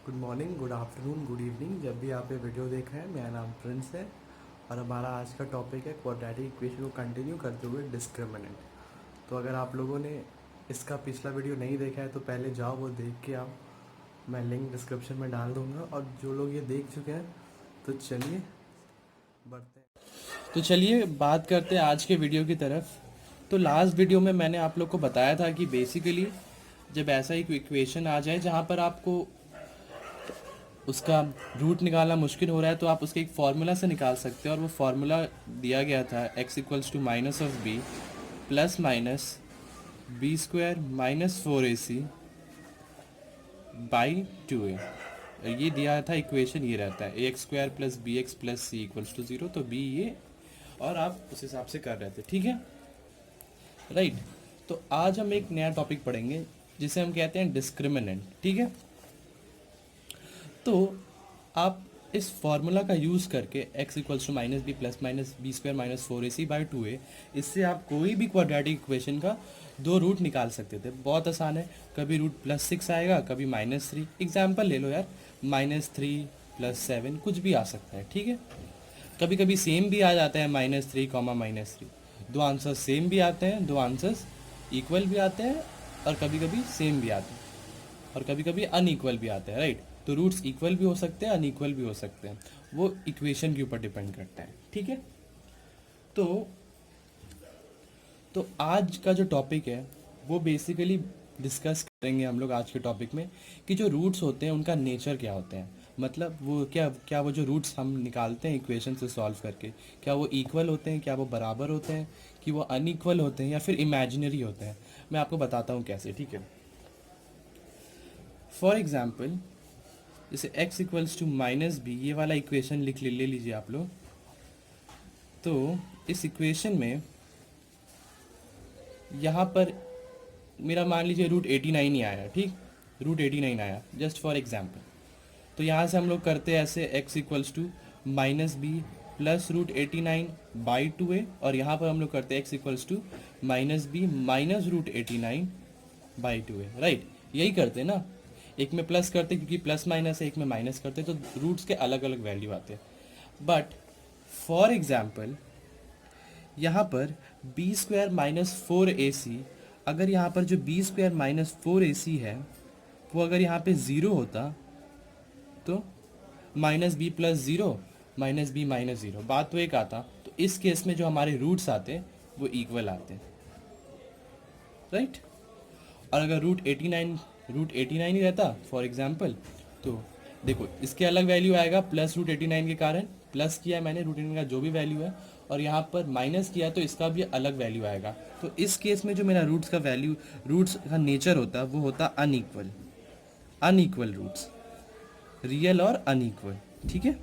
Good morning, good afternoon, good evening. जब भी आप ये वीडियो देख रहे हैं, मेरा नाम प्रिंस है और हमारा आज का टॉपिक है क्वाड्रेटिक इक्वेशन को कंटिन्यू करते हुए डिस्क्रिमिनेंट। तो अगर आप लोगों ने इसका पिछला वीडियो नहीं देखा है तो पहले जाओ वो देख के आओ। मैं लिंक डिस्क्रिप्शन में डाल दूँगा। और जो लोग ये देख चुके हैं तो चलिए बढ़ते हैं। तो चलिए बात करते हैं आज के वीडियो की तरफ। तो लास्ट वीडियो में मैंने आप लोग को बताया था कि बेसिकली जब ऐसा एक इक्वेशन आ जाए जहाँ पर आपको उसका रूट निकालना मुश्किल हो रहा है तो आप उसके एक फार्मूला से निकाल सकते हैं। और वो फार्मूला दिया गया था x equals to minus of B plus minus B square minus 4ac by 2a। ये दिया था इक्वेशन, ये रहता है ax square plus B x plus C equals to 0। तो बी ये, और आप उस हिसाब से कर रहे थे, ठीक है, राइट। तो आज हम एक नया टॉपिक पढ़ेंगे जिसे हम कहते हैं डिस्क्रिमिनेंट, ठीक है। तो आप इस फॉर्मूला का यूज़ करके x equals to minus B plus minus B square minus 4ac by 2a, इससे आप कोई भी क्वाड्रेटिक इक्वेशन का दो रूट निकाल सकते थे। बहुत आसान है। कभी रूट +6 आएगा, कभी -3। एग्जाम्पल ले लो यार, -3 + 7 कुछ भी आ सकता है, ठीक है। कभी कभी सेम भी आ जाता है, -3, -3। दो आंसर्स सेम भी आते हैं, दो आंसर्स इक्वल भी आते हैं, और कभी कभी सेम भी आते हैं, और कभी कभी अनइक्वल भी आते हैं, राइट। तो रूट्स इक्वल भी हो सकते हैं, अनइक्वल भी हो सकते हैं, वो इक्वेशन के ऊपर डिपेंड करता है, ठीक है। तो तो आज का जो टॉपिक है वो बेसिकली डिस्कस करेंगे हम लोग आज के टॉपिक में कि जो रूट्स होते हैं उनका नेचर क्या होते हैं। मतलब वो क्या क्या वो जो रूट्स हम निकालते हैं इक्वेशन से सॉल्व करके, क्या वो इक्वल होते हैं, क्या वो बराबर होते हैं, कि वो अनइक्वल होते हैं या फिर इमेजिनरी होते हैं। मैं आपको बताता हूँ कैसे, ठीक है। फॉर एग्जाम्पल, जैसे x equals to minus B, ये वाला इक्वेशन ले लीजिए आप लोग। तो इस इक्वेशन में यहाँ पर मेरा मान लीजिए रूट 89 ही आया, ठीक, रूट 89 आया जस्ट फॉर एग्जाम्पल। तो यहाँ से हम लोग करते हैं ऐसे, x equals to minus B plus root 89 by 2a, और यहाँ पर हम लोग करते हैं x equals to minus B minus root 89 by 2a, right. यही करते हैं ना, एक में प्लस करते क्योंकि प्लस माइनस है, एक में माइनस करते, तो रूट्स के अलग अलग वैल्यू आते हैं। बट फॉर एग्जाम्पल यहाँ पर बी स्क्वायर माइनस 4ac, अगर यहाँ पर जो बी स्क्वायर माइनस 4ac है वो अगर यहाँ पे ज़ीरो होता तो minus B plus zero minus B minus zero, बात तो एक आता। तो इस केस में जो हमारे रूट्स आते वो इक्वल आते, राइट। और अगर रूट 89 ही रहता फॉर एग्जाम्पल, तो देखो इसके अलग वैल्यू आएगा, प्लस रूट 89 के कारण प्लस किया है मैंने रूट 89 का जो भी वैल्यू है, और यहाँ पर माइनस किया तो इसका भी अलग वैल्यू आएगा। तो इस केस में जो मेरा रूट्स का वैल्यू, रूट्स का नेचर होता है वो होता अनइक्वल, अनइक्वल रूट्स, रियल और अनइक्वल, ठीक है।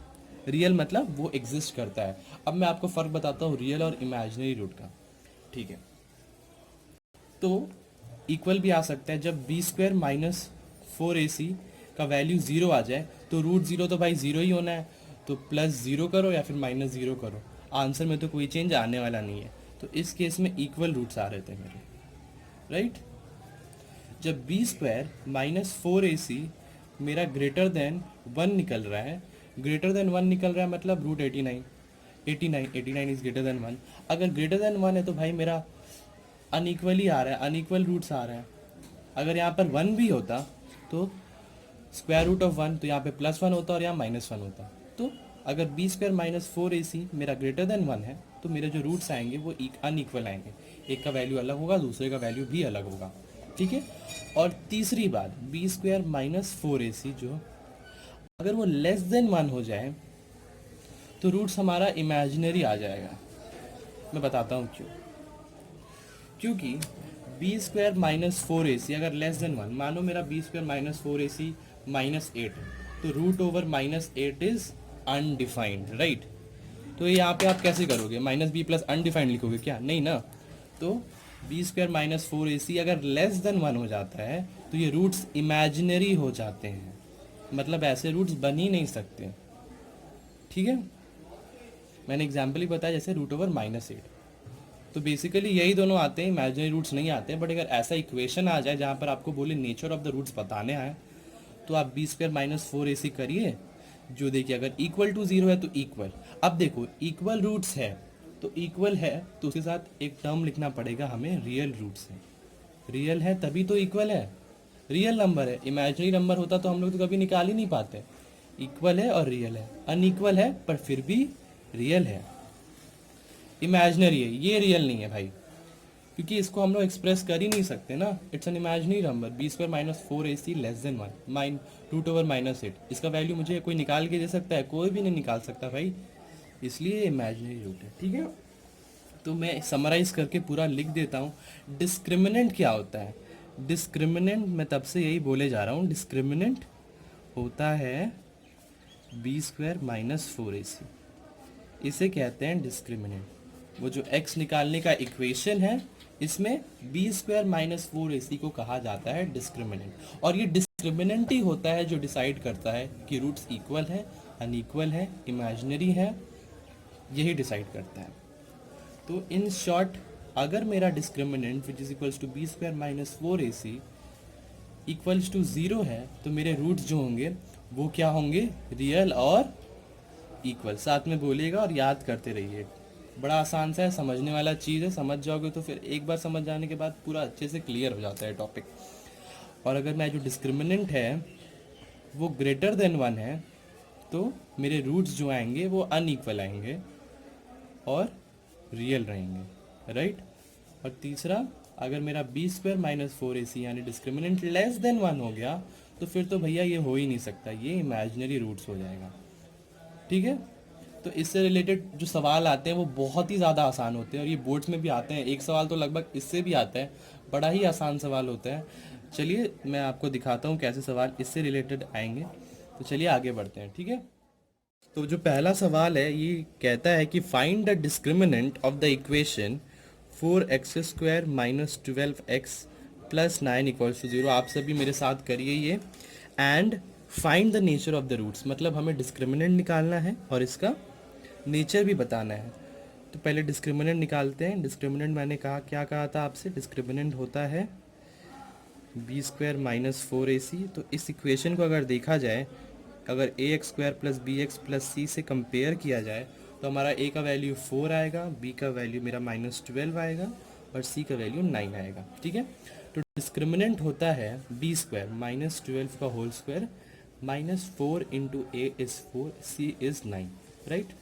रियल मतलब वो एग्जिस्ट करता है। अब मैं आपको फ़र्क बताता हूँ रियल और इमेजिनरी रूट का, ठीक है। तो इक्वल भी आ सकता है जब बी स्क्वायर माइनस 4ac का वैल्यू ज़ीरो आ जाए, तो रूट ज़ीरो तो भाई ज़ीरो ही होना है, तो प्लस ज़ीरो करो या फिर माइनस ज़ीरो करो, आंसर में तो कोई चेंज आने वाला नहीं है। तो इस केस में इक्वल रूट्स आ रहे थे मेरे, राइट। जब बी स्क्वायर माइनस 4ac मेरा ग्रेटर देन 1 निकल रहा है, ग्रेटर देन 1 निकल रहा है मतलब रूट 89 इज ग्रेटर देन 1। अगर ग्रेटर देन 1 है तो भाई मेरा अनइक्वल ही आ रहा है, अनइक्वल रूट्स आ रहे हैं। अगर यहाँ पर 1 भी होता तो स्क्वायर रूट ऑफ 1, तो यहाँ पे +1 होता और यहाँ -1 होता। तो अगर बी स्क्वायर माइनस 4ac मेरा ग्रेटर देन 1 है तो मेरे जो रूट्स आएंगे वो अनइक्वल आएंगे, एक का वैल्यू अलग होगा, दूसरे का वैल्यू भी अलग होगा, ठीक है। और तीसरी बात, बी स्क्वायर माइनस 4ac जो अगर वो लेस देन 1 हो जाए तो रूट्स हमारा इमेजिनरी आ जाएगा। मैं बताता हूँ क्यों। क्योंकि बी स्क्वायर माइनस 4ac अगर लेस देन 1, मानो मेरा बी स्क्वायर माइनस 4ac -8, तो root over -8 is undefined, right. तो यहाँ पे आप कैसे करोगे, माइनस बी प्लस अनडिफाइंड लिखोगे क्या, नहीं ना। तो बी स्क्वायर माइनस 4ac अगर लेस देन 1 हो जाता है तो ये रूट्स इमेजिनरी हो जाते हैं, मतलब ऐसे रूट्स बन ही नहीं सकते, ठीक है। मैंने एग्जाम्पल ही बताया, जैसे रूट ओवर -8। तो बेसिकली यही दोनों आते हैं, इमेजिनरी रूट्स नहीं आते हैं। बट अगर ऐसा इक्वेशन आ जाए जहाँ पर आपको बोले नेचर ऑफ द रूट्स बताने आए, तो आप B square minus four A सी करिए, जो देखिए अगर इक्वल टू जीरो है तो इक्वल। अब देखो इक्वल रूट्स है तो इक्वल है तो उसके साथ एक टर्म लिखना पड़ेगा हमें, रियल रूट्स है। रियल है तभी तो इक्वल है, रियल नंबर है। इमेजिनरी नंबर होता तो हम लोग तो कभी निकाल ही नहीं पाते। इक्वल है और रियल है, अनइक्वल है पर फिर भी रियल है। इमेजिनरी है, ये रियल नहीं है भाई, क्योंकि इसको हम लोग एक्सप्रेस कर ही नहीं सकते ना। It's an imaginary number. B square minus four A C less than one, mine root over minus eight. इसका वैल्यू मुझे कोई निकाल के दे सकता है? कोई भी नहीं निकाल सकता भाई, इसलिए इमेजिनरी रूट है। ठीक है, तो मैं समराइज करके पूरा लिख देता हूँ। डिस्क्रिमिनेंट क्या होता है? डिस्क्रिमिनेंट मैं तब से यही बोले जा रहा हूँ, डिस्क्रिमिनेंट होता है B square minus four A सी, इसे कहते हैं डिस्क्रिमिनेंट। वो जो x निकालने का इक्वेशन है, इसमें B square minus four A सी को कहा जाता है डिस्क्रिमिनेंट। और ये डिस्क्रिमिनेंट ही होता है जो डिसाइड करता है कि रूट्स इक्वल है, अनइक्वल है, इमेजिनरी है, यही डिसाइड करता है। तो इन शॉर्ट, अगर मेरा discriminant which is equals to B square minus four A C equals to zero है, तो मेरे रूट्स जो होंगे वो क्या होंगे? रियल और इक्वल। साथ में बोलिएगा और याद करते रहिए। बड़ा आसान सा है, समझने वाला चीज़ है, समझ जाओगे तो फिर एक बार समझ जाने के बाद पूरा अच्छे से क्लियर हो जाता है टॉपिक। और अगर मैं जो डिस्क्रिमिनेंट है वो ग्रेटर देन वन है, तो मेरे रूट्स जो आएंगे वो अनइक्वल आएंगे और रियल रहेंगे, राइट। और तीसरा, अगर मेरा B square minus four A सी यानी डिस्क्रिमिनेंट लेस देन वन हो गया, तो फिर तो भैया ये हो ही नहीं सकता, ये इमेजिनरी रूट्स हो जाएगा। ठीक है, तो इससे रिलेटेड जो सवाल आते हैं वो बहुत ही ज़्यादा आसान होते हैं और ये बोर्ड्स में भी आते हैं। एक सवाल तो लगभग इससे भी आता है, बड़ा ही आसान सवाल होता है। चलिए मैं आपको दिखाता हूँ कैसे सवाल इससे रिलेटेड आएंगे। तो चलिए आगे बढ़ते हैं। ठीक है, तो जो पहला सवाल है ये कहता है कि find the discriminant of the equation four X square minus twelve X plus nine equals to zero. आप सभी मेरे साथ करिए ये। And find the nature of the roots, मतलब हमें डिस्क्रिमिनेंट निकालना है और इसका नेचर भी बताना है। तो पहले डिस्क्रिमिनेंट निकालते हैं। डिस्क्रिमिनेंट मैंने कहा, क्या कहा था आपसे? डिस्क्रिमिनेंट होता है B square minus four A C. तो इस इक्वेशन को अगर देखा जाए, अगर A x square plus B x plus सी से कंपेयर किया जाए तो हमारा ए का वैल्यू 4 आएगा, बी का वैल्यू मेरा माइनस 12 आएगा और सी का वैल्यू 9 आएगा। ठीक है, तो डिस्क्रिमिनेंट होता है बी स्क्वायर माइनस 12 का whole square minus 4 into A is 4, C is 9, right.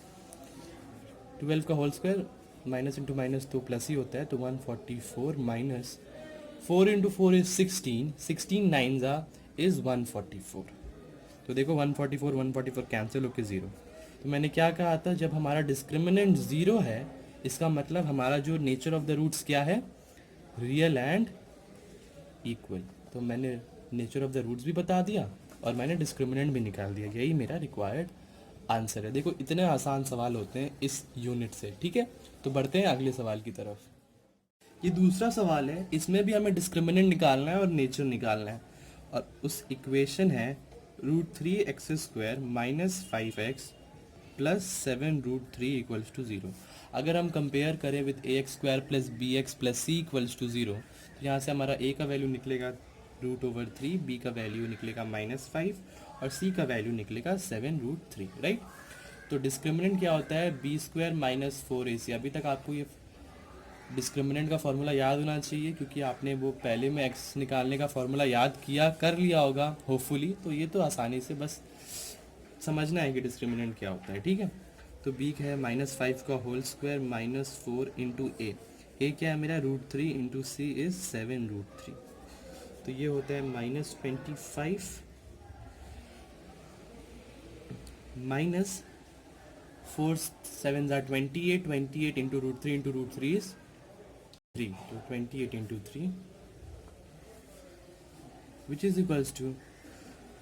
12 का whole square minus into minus तो प्लस ही होता है, तो 144 माइनस 4 इंटू 4 इज 16, 16 नाइन ज़ा इज़ 144। तो देखो 144 कैंसिल होकर ज़ीरो। तो मैंने क्या कहा था, जब हमारा डिस्क्रिमिनेंट ज़ीरो है इसका मतलब हमारा जो नेचर ऑफ द रूट्स क्या है? Real and equal. तो मैंने नेचर ऑफ द रूट्स भी बता दिया और मैंने डिस्क्रिमिनेंट भी निकाल दिया। यही मेरा रिक्वायर्ड आंसर है। देखो इतने आसान सवाल होते हैं इस यूनिट से। ठीक है, तो बढ़ते हैं अगले सवाल की तरफ। ये दूसरा सवाल है, इसमें भी हमें डिस्क्रिमिनेंट निकालना है और नेचर निकालना है। और उस इक्वेशन है root three X square minus five X plus seven root three equals to zero. अगर हम कंपेयर करें with A x square plus B x plus C equals to zero, तो यहाँ से हमारा ए का वैल्यू निकलेगा रूट ओवर थ्री, बी का वैल्यू निकलेगा माइनस फाइव और सी का वैल्यू निकलेगा सेवन रूट थ्री, राइट। तो डिस्क्रिमिनेंट क्या होता है? B square minus four A सी। अभी तक आपको ये डिस्क्रिमिनेंट का फॉर्मूला याद होना चाहिए, क्योंकि आपने वो पहले में एक्स निकालने का फॉर्मूला याद किया कर लिया होगा होपफुली। तो ये तो आसानी से बस समझना है कि डिस्क्रिमिनेंट क्या होता है। ठीक है, तो बी है माइनस फाइव का whole square minus four into A क्या है मेरा? Root three into C is seven root three. तो ये होता है माइनस 25 माइनस फोर सेवन ज़ा 28, 28 इंटू रूट थ्री इज 3, तो 28 into three which is equals two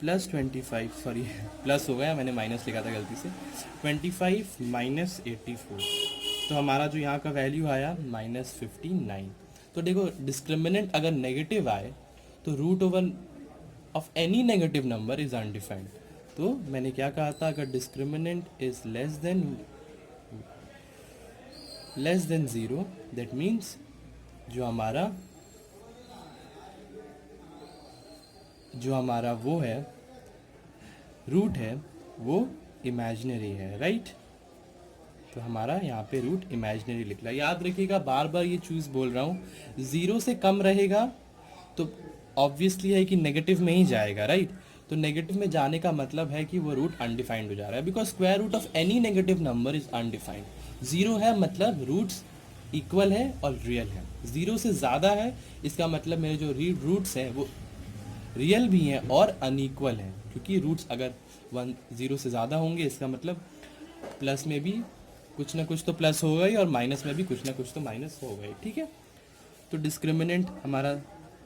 plus 25, sorry plus हो गया, मैंने माइनस लिखा था गलती से, 25 माइनस 84। तो हमारा जो यहाँ का वैल्यू आया माइनस 59। तो देखो डिस्क्रिमिनेंट अगर नेगेटिव आए तो root over of any negative number is undefined. तो मैंने क्या कहा था, अगर discriminant is less than zero, that means जो हमारा वो है रूट है वो इमेजिनरी है, राइट। तो हमारा यहाँ पे रूट इमेजिनरी लिख रहा है। याद रखिएगा, बार बार ये चीज़ बोल रहा हूँ, 0 से कम रहेगा तो ऑब्वियसली है कि नेगेटिव में ही जाएगा, राइट। तो नेगेटिव में जाने का मतलब है कि वो रूट अनडिफाइंड हो जा रहा है, because square root of any negative number is undefined. 0 है मतलब रूट्स इक्वल है और रियल है। 0 से ज़्यादा है इसका मतलब मेरे जो रूट्स हैं वो रियल भी हैं और अनइक्वल हैं, क्योंकि रूट्स अगर 0 से ज़्यादा होंगे इसका मतलब प्लस में भी कुछ ना कुछ तो प्लस होगा ही और माइनस में भी कुछ ना कुछ तो माइनस होगा ही, ठीक है। तो डिस्क्रिमिनेंट हमारा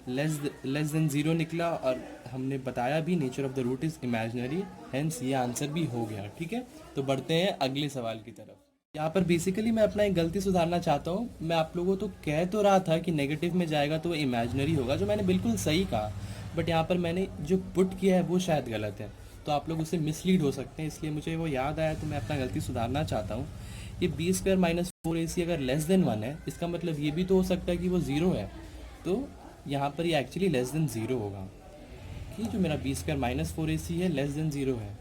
लेस देन 0 निकला और हमने बताया भी nature of the root is imaginary, hence ये आंसर भी हो गया, ठीक है। तो बढ़ते हैं अगले सवाल की तरफ। यहाँ पर बेसिकली मैं अपना एक गलती सुधारना चाहता हूँ। मैं आप लोगों को तो कह तो रहा था कि नेगेटिव में जाएगा तो वो इमेजिनरी होगा, जो मैंने बिल्कुल सही कहा, बट यहाँ पर मैंने जो पुट किया है वो शायद गलत है, तो आप लोग उससे मिसलीड हो सकते हैं, इसलिए मुझे वो याद आया तो मैं अपना गलती सुधारना चाहता हूँ। ये बी स्क्वायर माइनस 4ac अगर लेस देन 1 है, इसका मतलब ये भी तो हो सकता है कि वो 0 है, तो यहाँ पर ये एक्चुअली लेस देन 0 होगा कि जो मेरा बी स्क्वायर माइनस 4ac है लेस देन 0 है।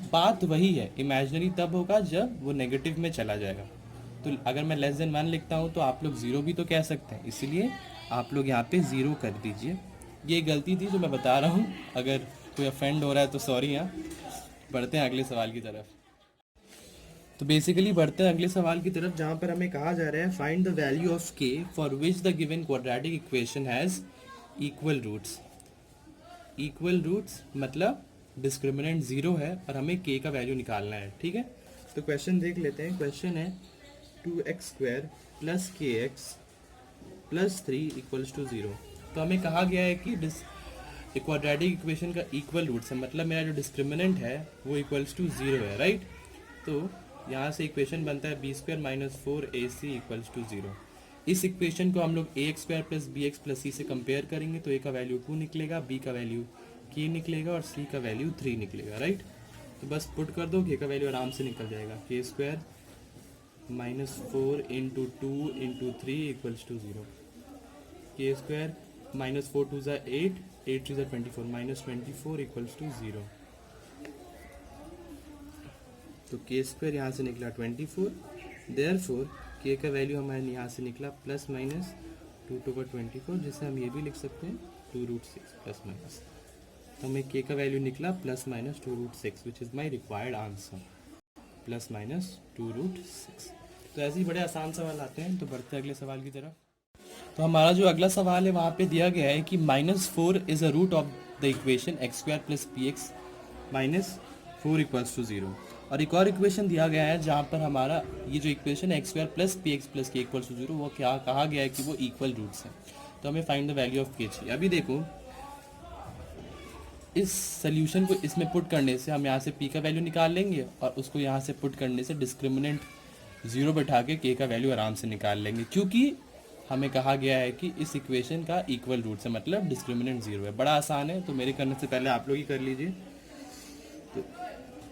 बात वही है, इमेजिनरी तब होगा जब वो नेगेटिव में चला जाएगा। तो अगर मैं लेस देन 1 लिखता हूँ तो आप लोग 0 भी तो कह सकते हैं, इसीलिए आप लोग यहाँ पे 0 कर दीजिए। ये गलती थी जो मैं बता रहा हूँ, अगर कोई अफेंड हो रहा है तो सॉरी। यहाँ बढ़ते हैं अगले सवाल की तरफ। तो बेसिकली बढ़ते हैं अगले सवाल की तरफ, जहाँ पर हमें कहा जा रहा है find the value of k for which the given quadratic equation has equal roots. Equal roots मतलब डिस्क्रिमिनेंट 0 है और हमें k का वैल्यू निकालना है, ठीक है। तो क्वेश्चन देख लेते हैं। क्वेश्चन है 2x² plus kx plus 3 equals to 0। तो हमें कहा गया है कि क्वाड्रेटिक इक्वेशन का इक्वल रूट्स है, मतलब मेरा जो डिस्क्रिमिनेंट है वो इक्वल्स टू 0 है, राइट। तो यहाँ से इक्वेशन बनता है B square minus 4ac equals to 0। इस इक्वेशन को हम लोग a x square plus B x plus सी से कंपेयर करेंगे, तो ए का वैल्यू 2 निकलेगा, बी का वैल्यू k निकलेगा और सी का वैल्यू 3 निकलेगा, राइट। तो बस पुट कर दो, k का वैल्यू आराम से निकल जाएगा, K square minus 4 into 2 into 3 equals to 0। K square minus 4 to ज़ा 8, 8 टू ज़ा 24, माइनस 24 इक्वल्स टू 0। तो के स्क्वायर यहाँ से निकला 24, देयरफॉर के का वैल्यू हमारे यहाँ से निकला प्लस माइनस 2/24, जिसे हम ये भी लिख सकते हैं 2√6 प्लस माइनस। तो हमें के का वैल्यू निकला plus minus 2√6 which is my required answer, plus minus 2√6। तो ऐसे ही बड़े आसान सवाल आते हैं। तो बढ़ते हैं अगले सवाल की तरफ। तो हमारा जो अगला सवाल है वहाँ पे दिया गया है कि -4 is a root of the equation x² plus P X minus 4 equals to 0। और एक और इक्वेशन दिया गया है जहाँ पर हमारा ये जो इक्वेशन है x² plus P x plus के इक्वल्स टू 0, वो क्या कहा गया है कि वो इक्वल रूट्स हैं। तो हमें फाइंड द वैल्यू ऑफ के चाहिए। अभी देखो, इस सोल्यूशन को इसमें पुट करने से हम यहाँ से p का वैल्यू निकाल लेंगे और उसको यहाँ से पुट करने से डिस्क्रिमिनेंट 0 बैठा के k का वैल्यू आराम से निकाल लेंगे, क्योंकि हमें कहा गया है कि इस इक्वेशन का इक्वल रूट है, मतलब डिस्क्रिमिनेंट 0 है। बड़ा आसान है, तो मेरे करने से पहले आप लोग ही कर लीजिए। तो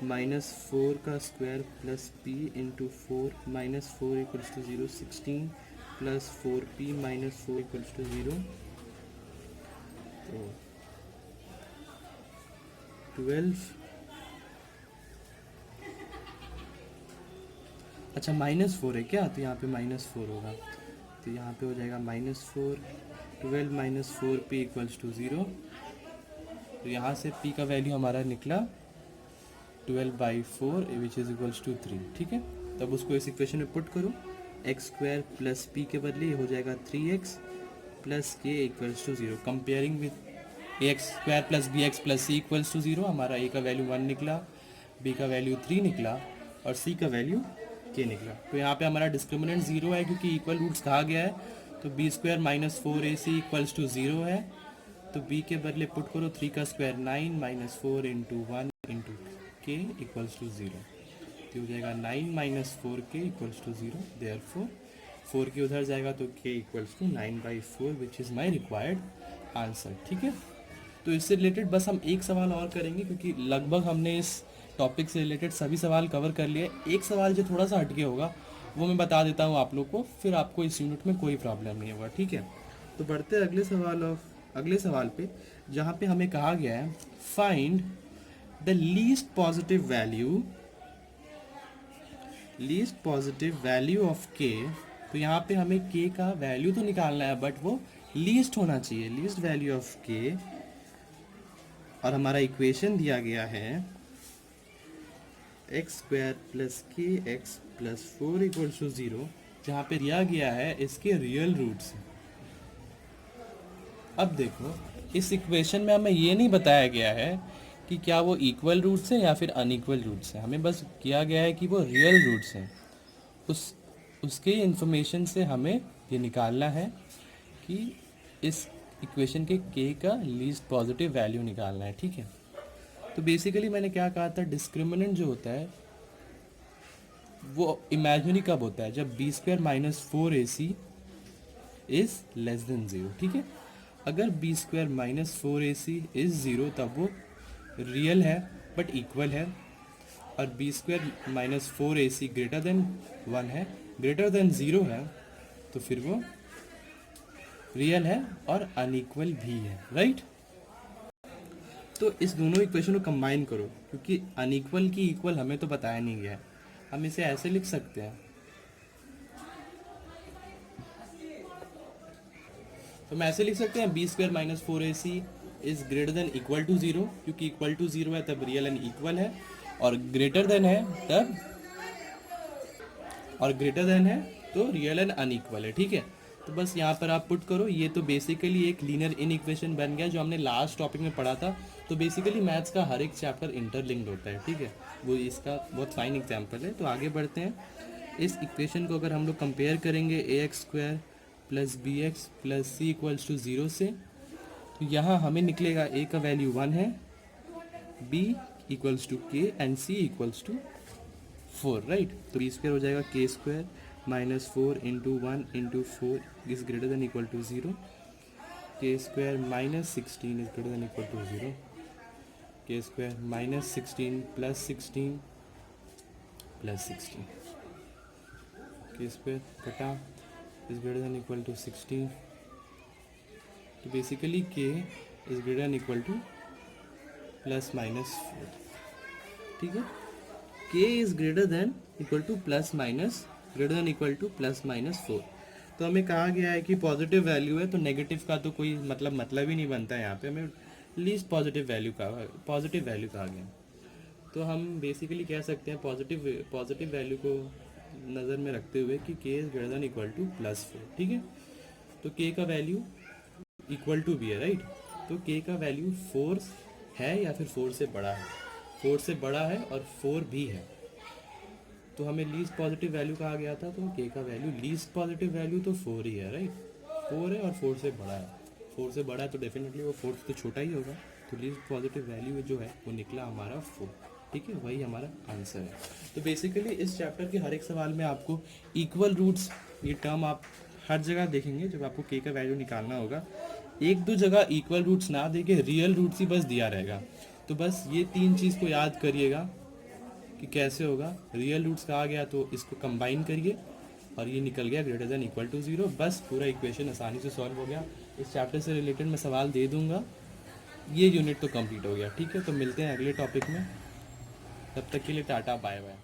-4 का square plus p into 4 minus 4 equals to 0, 16 plus 4p minus 4 equals to 0, तो 12। अच्छा -4 है क्या, तो यहाँ पे -4 होगा, तो यहाँ पे हो जाएगा -4, 12 माइनस 4p इक्वल्स टू 0। तो यहाँ से p का वैल्यू हमारा निकला 12/4 विच इज़ इक्वल्स टू 3, ठीक है। तब उसको इस इक्वेशन में पुट करो, x² प्लस p के बदले हो जाएगा 3x plus k equals to 0। Comparing with ax² plus bx plus c equals to 0, हमारा a का वैल्यू 1 निकला, b का वैल्यू 3 निकला और c का वैल्यू k निकला। तो यहाँ पे हमारा डिस्क्रिमिनेंट 0 है, क्योंकि इक्वल रूट्स कहा गया है। तो b² minus 4ac equals to 0 है, तो b के बदले पुट करो 3 का स्क्वायर 9 माइनस 4 इंटू 1 इंटू के इक्वल्स टू 0। तो हो जाएगा 9 minus 4k equals to 0, therefore 4k उधर जाएगा तो k equals to 9/4 which is my required answer, ठीक है। तो इससे रिलेटेड बस हम एक सवाल और करेंगे, क्योंकि लगभग हमने इस टॉपिक से रिलेटेड सभी सवाल कवर कर लिए। एक सवाल जो थोड़ा सा हटके होगा वो मैं बता देता हूँ आप लोग को, फिर आपको इस यूनिट में कोई प्रॉब्लम नहीं होगा, ठीक है। तो बढ़ते हैं अगले सवाल पे, जहाँ पे हमें कहा गया है find the least positive value of के। तो यहाँ पे हमें के का वैल्यू तो निकालना है, बट वो लीस्ट होना चाहिए, लीस्ट वैल्यू ऑफ के। और हमारा इक्वेशन दिया गया है एक्स स्क्वायर प्लस के एक्स प्लस 4 इक्वल्स टू 0, जहाँ पे दिया गया है इसके रियल रूट्स। अब देखो, इस इक्वेशन में हमें ये नहीं बताया गया है कि क्या वो इक्वल रूट्स हैं या फिर अनइक्वल रूट्स हैं, हमें बस किया गया है कि वो रियल रूट्स हैं। उसके इंफॉर्मेशन से हमें ये निकालना है कि इस इक्वेशन के का लीस्ट पॉजिटिव वैल्यू निकालना है, ठीक है। तो बेसिकली मैंने क्या कहा था, डिस्क्रिमिनेंट जो होता है वो इमेजिनरी कब होता है, जब B square minus 4ac is less than 0, ठीक है। अगर B square minus 4ac is 0 तब वो रियल है बट इक्वल है, और B square minus 4ac greater than 1 है, ग्रेटर देन 0 है, तो फिर वो रियल है और अनइक्वल भी है, राइट। तो इस दोनों इक्वेशन को कंबाइन करो, क्योंकि अनइक्वल की इक्वल हमें तो बताया नहीं गया है, हम इसे ऐसे लिख सकते हैं। तो हम ऐसे लिख सकते हैं B square minus 4ac is greater than equal to 0, क्योंकि इक्वल टू 0 है तब रियल एंड इक्वल है, और ग्रेटर देन है तब, और ग्रेटर देन है तो रियल एंड अनइक्वल है, ठीक है। तो बस यहाँ पर आप पुट करो, ये तो बेसिकली एक लीनियर इन इक्वेशन बन गया जो हमने लास्ट टॉपिक में पढ़ा था। तो बेसिकली मैथ्स का हर एक चैप्टर इंटरलिंक्ड होता है, ठीक है, वो इसका बहुत फाइन एग्जांपल है। तो आगे बढ़ते हैं। इस इक्वेशन को अगर हम लोग कंपेयर करेंगे a x square plus B x plus C equals to 0 से, तो यहाँ हमें निकलेगा ए का वैल्यू 1 है, B equals to K and C equals to 4, right. तो बी स्क्वायर हो जाएगा K square minus 4 into 1 into 4 is greater than equal to 0, K square minus 16 is greater than equal to 0, K square minus 16 plus 16 plus 16, K square कटा is greater than equal to 16। तो basically K is greater than equal to plus minus 4, ठीक है। K is greater than equal to plus minus greater than equal to plus minus 4। तो हमें कहा गया है कि पॉजिटिव वैल्यू है तो नेगेटिव का तो कोई मतलब ही नहीं बनता है, यहाँ पे हमें लीस्ट पॉजिटिव वैल्यू कहा गया। तो हम बेसिकली कह सकते हैं पॉजिटिव वैल्यू को नज़र में रखते हुए कि के is greater than equal to plus 4, ठीक है। तो के का वैल्यू इक्वल टू भी है, राइट। तो के का वैल्यू 4 है या फिर 4 से बड़ा है, 4 से बड़ा है और 4 भी है, तो हमें लीस्ट पॉजिटिव वैल्यू कहा गया था। तो के का वैल्यू लीस्ट पॉजिटिव वैल्यू तो 4 ही है, राइट। 4 है और 4 से बड़ा है, 4 से बड़ा है तो डेफिनेटली वो 4 से तो छोटा ही होगा। तो लीस्ट पॉजिटिव वैल्यू जो है वो निकला हमारा 4, ठीक है, वही हमारा आंसर है। तो बेसिकली इस चैप्टर के हर एक सवाल में आपको इक्वल रूट्स ये टर्म आप हर जगह देखेंगे जब आपको के का वैल्यू निकालना होगा। एक दो जगह इक्वल रूट्स ना देके रियल रूट्स ही बस दिया रहेगा। तो बस ये 3 चीज़ को याद करिएगा कि कैसे होगा। रियल रूट्स कहा गया तो इसको कंबाइन करिए और ये निकल गया ग्रेटर देन इक्वल टू 0, बस पूरा इक्वेशन आसानी से सॉल्व हो गया। इस चैप्टर से रिलेटेड मैं सवाल दे दूंगा, ये यूनिट तो कंप्लीट हो गया, ठीक है। तो मिलते हैं अगले टॉपिक में, तब तक के लिए टाटा बाय बाय।